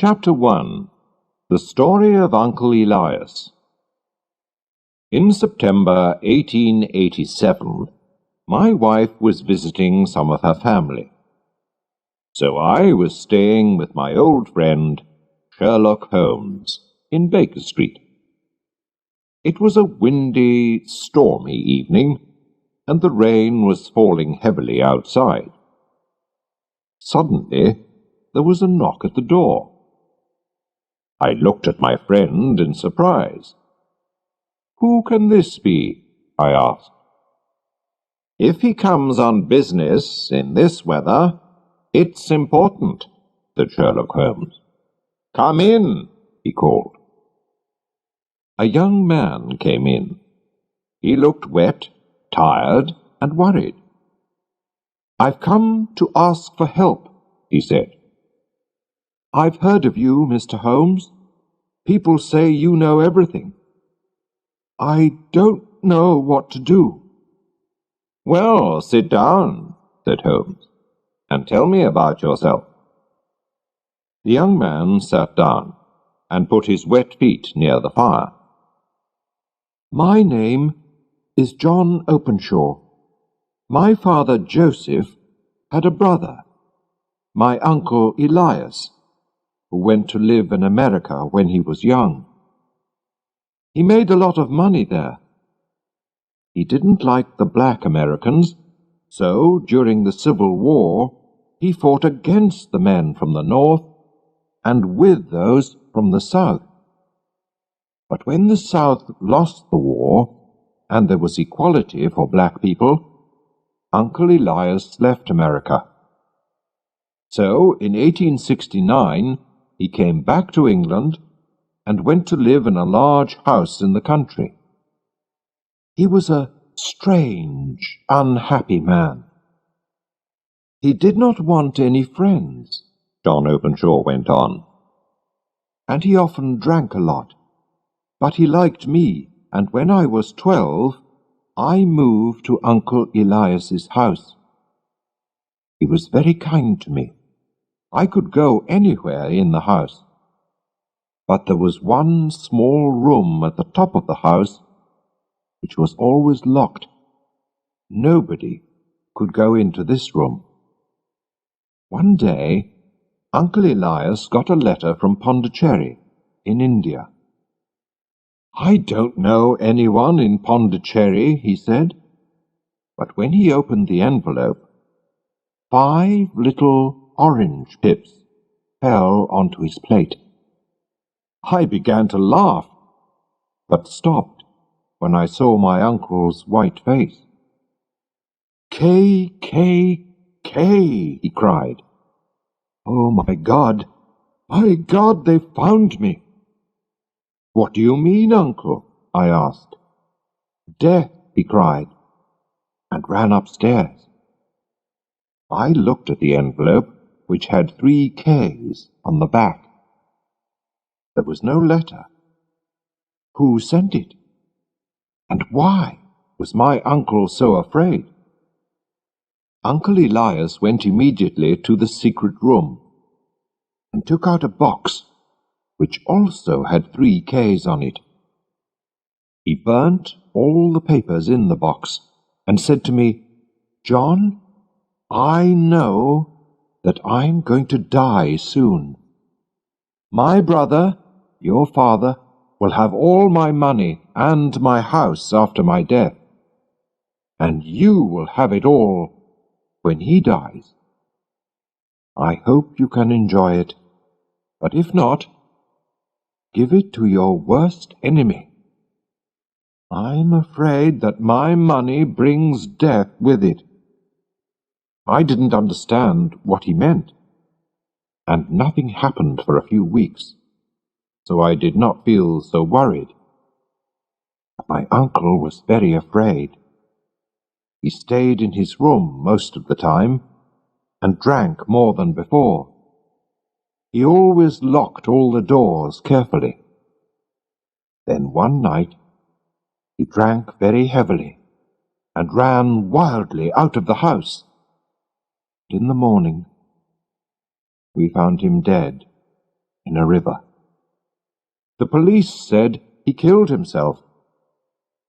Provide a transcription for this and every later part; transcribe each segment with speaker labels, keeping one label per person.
Speaker 1: Chapter 1. The Story of Uncle Elias. In September 1887, my wife was visiting some of her family. So I was staying with my old friend, Sherlock Holmes, in Baker Street. It was a windy, stormy evening, and the rain was falling heavily outside. Suddenly, there was a knock at the door. I looked at my friend in surprise. "Who can this be?" I asked. "If he comes on business in this weather, it's important," said Sherlock Holmes. "Come in," he called. A young man came in. He looked wet, tired, and worried. "I've come to ask for help," he said. "I've heard of you, Mr. Holmes. People say you know everything. I don't know what to do." "Well, sit down," said Holmes, "and tell me about yourself." The young man sat down and put his wet feet near the fire. "My name is John Openshaw. My father, Joseph, had a brother, my uncle Elias, who went to live in America when he was young. He made a lot of money there. He didn't like the black Americans, so during the Civil War he fought against the men from the North and with those from the South. But when the South lost the war and there was equality for black people, Uncle Elias left America. So in 1869 he came back to England and went to live in a large house in the country. He was a strange, unhappy man. He did not want any friends, John Openshaw went on, and he often drank a lot. But he liked me, and when I was 12, I moved to Uncle Elias's house. He was very kind to me. I could go anywhere in the house. But there was one small room at the top of the house which was always locked. Nobody could go into this room. One day, Uncle Elias got a letter from Pondicherry in India. "I don't know anyone in Pondicherry," he said. But when he opened the envelope, 5 little orange pips fell onto his plate. I began to laugh, but stopped when I saw my uncle's white face. "K, K, K," he cried. "Oh, my God, they've found me." "What do you mean, Uncle?" I asked. "Death," he cried, and ran upstairs. I looked at the envelope, which had 3 Ks on the back. There was no letter. Who sent it? And why was my uncle so afraid? Uncle Elias went immediately to the secret room and took out a box which also had 3 Ks on it. He burnt all the papers in the box and said to me, "John, I know that I'm going to die soon. My brother, your father, will have all my money and my house after my death, and you will have it all when he dies. I hope you can enjoy it, but if not, give it to your worst enemy. I'm afraid that my money brings death with it." I didn't understand what he meant, and nothing happened for a few weeks, so I did not feel so worried. But my uncle was very afraid. He stayed in his room most of the time, and drank more than before. He always locked all the doors carefully. Then one night he drank very heavily, and ran wildly out of the house. In the morning we found him dead in a river. The police said he killed himself,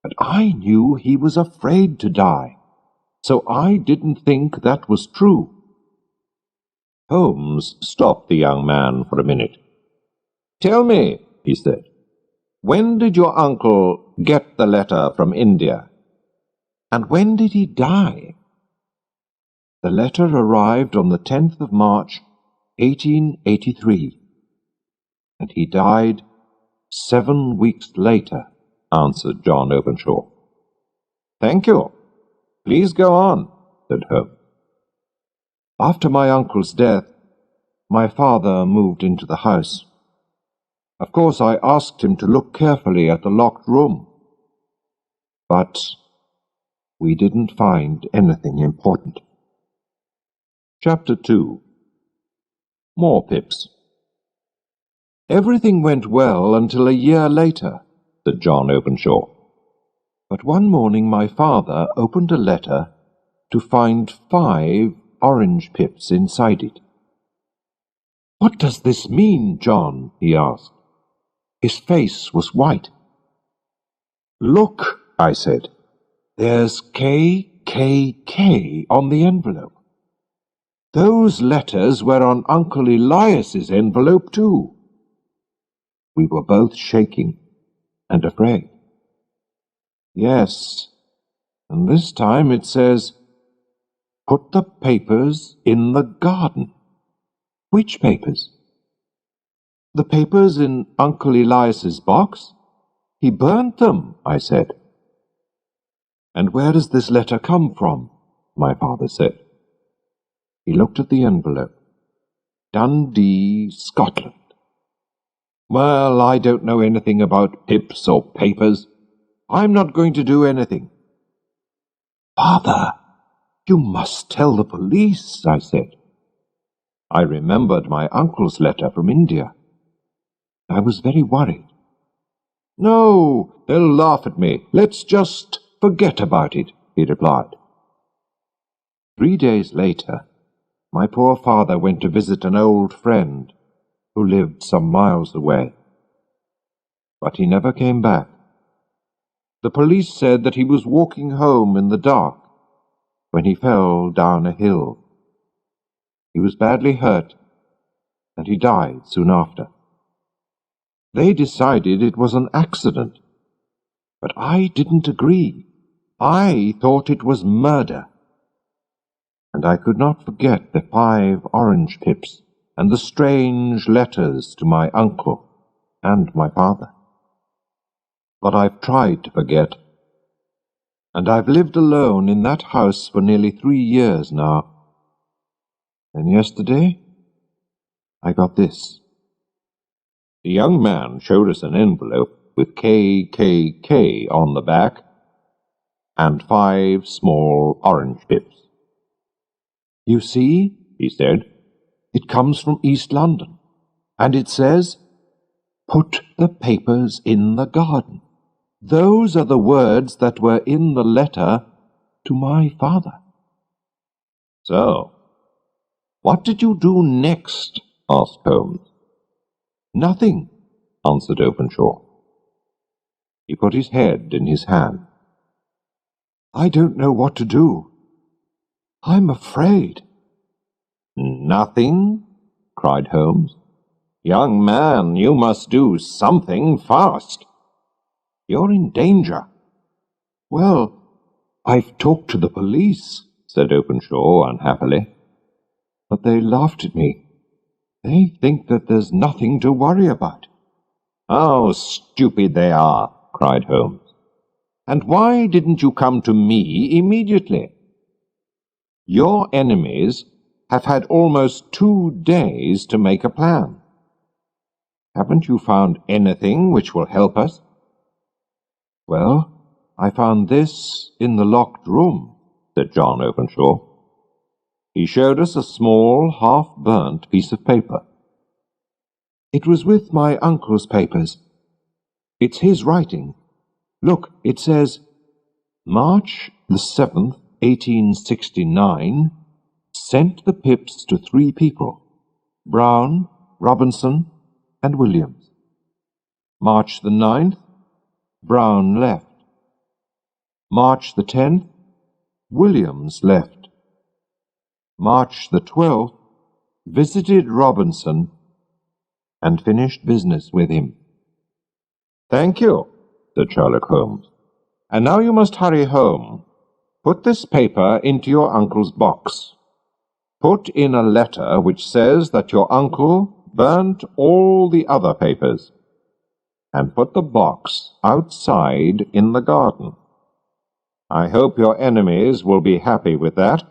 Speaker 1: but I knew he was afraid to die, so I didn't think that was true. Holmes stopped the young man for a minute. "Tell me," he said, "when did your uncle get the letter from India? And when did he die?" "The letter arrived on the 10th of March, 1883, and he died 7 weeks later," answered John Openshaw. "Thank you. Please go on," said Holmes. "After my uncle's death, my father moved into the house. Of course, I asked him to look carefully at the locked room, but we didn't find anything important." Chapter 2. More pips. "Everything went well until a year later," said John Openshaw. "But one morning my father opened a letter to find 5 orange pips inside it. 'What does this mean, John?' he asked. His face was white. 'Look,' I said, 'there's KKK on the envelope. Those letters were on Uncle Elias's envelope too.' We were both shaking and afraid. 'Yes, and this time it says, "Put the papers in the garden." "Which papers?" "The papers in Uncle Elias's box. He burnt them," I said. "And where does this letter come from?" my father said. He looked at the envelope. "Dundee, Scotland." "Well, I don't know anything about pips or papers. I'm not going to do anything." "Father, you must tell the police," I said. I remembered my uncle's letter from India. I was very worried. "No, they'll laugh at me. Let's just forget about it," he replied. 3 days later, my poor father went to visit an old friend who lived some miles away. But he never came back. The police said that he was walking home in the dark when he fell down a hill. He was badly hurt, and he died soon after. They decided it was an accident, but I didn't agree. I thought it was murder. And I could not forget the 5 orange pips and the strange letters to my uncle and my father. But I've tried to forget, and I've lived alone in that house for nearly 3 years now. And yesterday, I got this." The young man showed us an envelope with KKK on the back and 5 small orange pips. "You see," he said, "it comes from East London, and it says, 'Put the papers in the garden.' Those are the words that were in the letter to my father." "So, what did you do next?" asked Holmes. "Nothing," answered Openshaw. He put his head in his hand. "I don't know what to do. I'm afraid." "Nothing?" cried Holmes. "Young man, you must do something fast. You're in danger." "Well, I've talked to the police," said Openshaw unhappily. "But they laughed at me. They think that there's nothing to worry about." "How stupid they are!" cried Holmes. "And why didn't you come to me immediately? Your enemies have had almost 2 days to make a plan. Haven't you found anything which will help us?" "Well, I found this in the locked room," said John Openshaw. He showed us a small, half-burnt piece of paper. "It was with my uncle's papers. It's his writing. Look, it says, 'March the 7th, 1869, sent the pips to 3 people, Brown, Robinson, and Williams. March the 9th, Brown left. March the 10th, Williams left. March the 12th, visited Robinson and finished business with him. "Thank you," said Sherlock Holmes. "And now you must hurry home. Put this paper into your uncle's box. Put in a letter which says that your uncle burnt all the other papers, and put the box outside in the garden. I hope your enemies will be happy with that,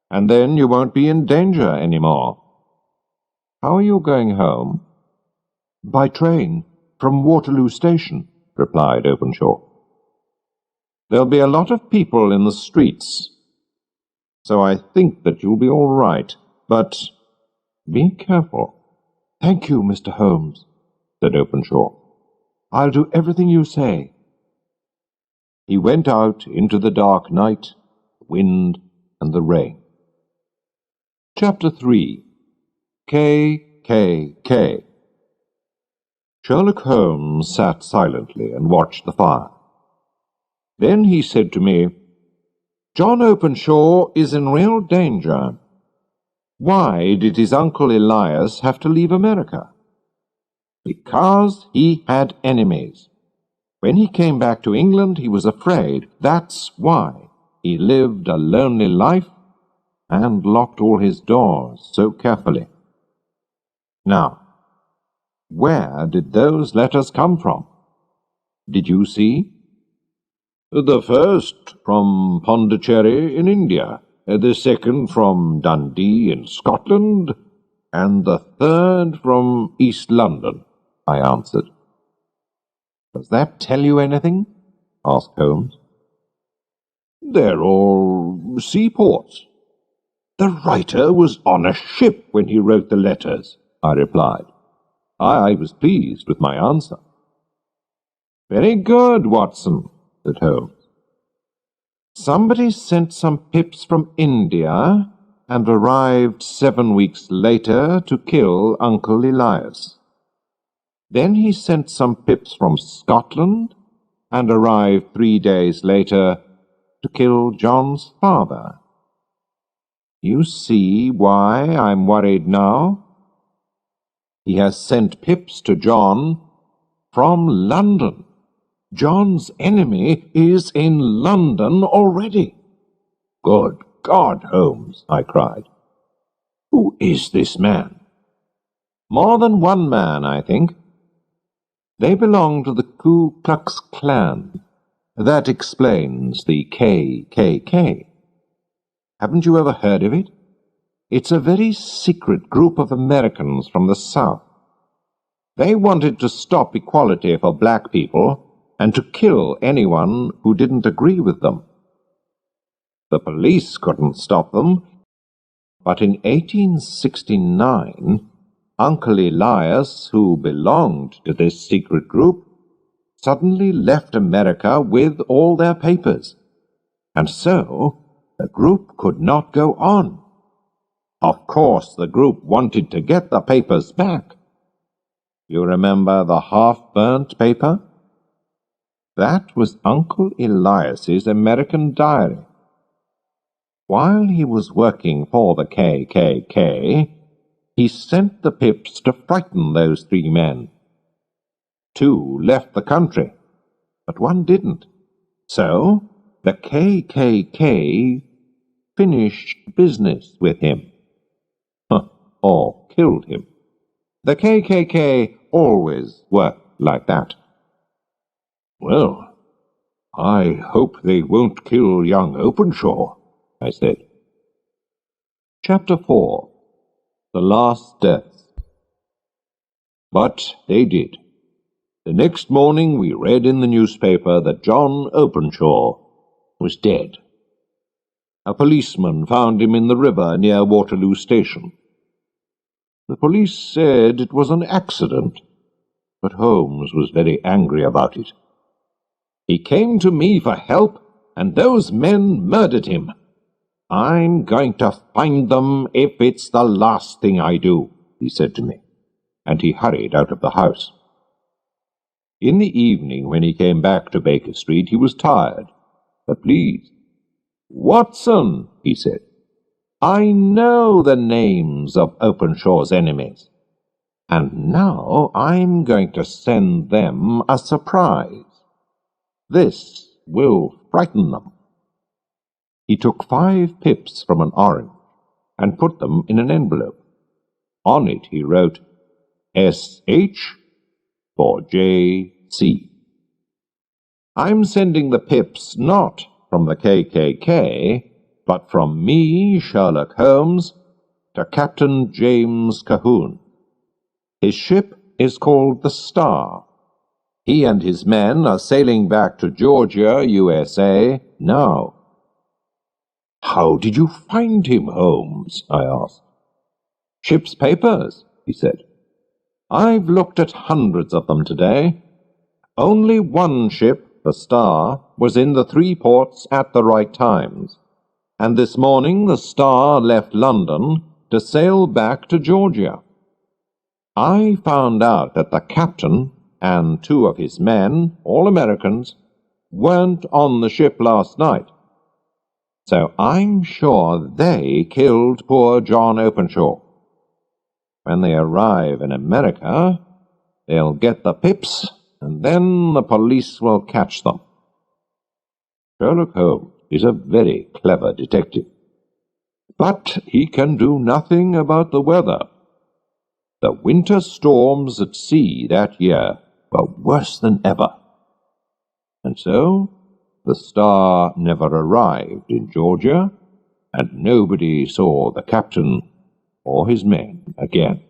Speaker 1: and then you won't be in danger any more. How are you going home?" "By train, from Waterloo Station," replied Openshaw. "There'll be a lot of people in the streets, so I think that you'll be all right, but be careful." "Thank you, Mr. Holmes," said Openshaw. "I'll do everything you say." He went out into the dark night, the wind, and the rain. Chapter 3. K. Sherlock Holmes sat silently and watched the fire. Then he said to me, "John Openshaw is in real danger. Why did his uncle Elias have to leave America? Because he had enemies. When he came back to England, he was afraid. That's why he lived a lonely life and locked all his doors so carefully. Now, where did those letters come from? Did you see?" "The first from Pondicherry in India, the second from Dundee in Scotland, and the third from East London," I answered. "Does that tell you anything?" asked Holmes. "They're all seaports. The writer was on a ship when he wrote the letters," I replied. I was pleased with my answer. "Very good, Watson," said Holmes. "Somebody sent some pips from India and arrived 7 weeks later to kill Uncle Elias. Then he sent some pips from Scotland and arrived 3 days later to kill John's father. You see why I'm worried now? He has sent pips to John from London. John's enemy is in London already." "Good God, Holmes," I cried. "Who is this man?" "More than one man, I think. They belong to the Ku Klux Klan. That explains the KKK. Haven't you ever heard of it? It's a very secret group of Americans from the South. They wanted to stop equality for black people and to kill anyone who didn't agree with them. The police couldn't stop them, but in 1869, Uncle Elias, who belonged to this secret group, suddenly left America with all their papers, and so the group could not go on. Of course, the group wanted to get the papers back. You remember the half-burnt paper? That was Uncle Elias's American diary. While he was working for the KKK, he sent the pips to frighten those 3 men. 2 left the country, but 1 didn't. So the KKK finished business with him. Or killed him. The KKK always worked like that." "Well, I hope they won't kill young Openshaw," I said. Chapter 4. The Last Deaths. But they did. The next morning we read in the newspaper that John Openshaw was dead. A policeman found him in the river near Waterloo Station. The police said it was an accident, but Holmes was very angry about it. "He came to me for help, and those men murdered him. I'm going to find them if it's the last thing I do," he said to me. and he hurried out of the house. In the evening, when he came back to Baker Street, he was tired, but pleased. "Watson," he said, "I know the names of Openshaw's enemies, and now I'm going to send them a surprise. This will frighten them." He took 5 pips from an orange and put them in an envelope. On it he wrote, "S.H. for J.C. I'm sending the pips not from the KKK, but from me, Sherlock Holmes, to Captain James Cahoon. His ship is called the Star. He and his men are sailing back to Georgia, USA, now." "How did you find him, Holmes?" I asked. "Ship's papers," he said. "I've looked at hundreds of them today. Only one ship, the Star, was in the 3 ports at the right times, and this morning the Star left London to sail back to Georgia. I found out that the captain and 2 of his men, all Americans, weren't on the ship last night, so I'm sure they killed poor John Openshaw. When they arrive in America, they'll get the pips, and then the police will catch them." Sherlock Holmes is a very clever detective, but he can do nothing about the weather. The winter storms at sea that year were worse than ever, and so the Star never arrived in Georgia, and nobody saw the captain or his men again.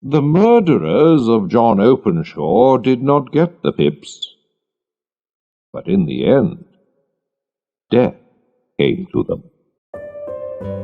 Speaker 1: The murderers of John Openshaw did not get the pips, but in the end, death came to them.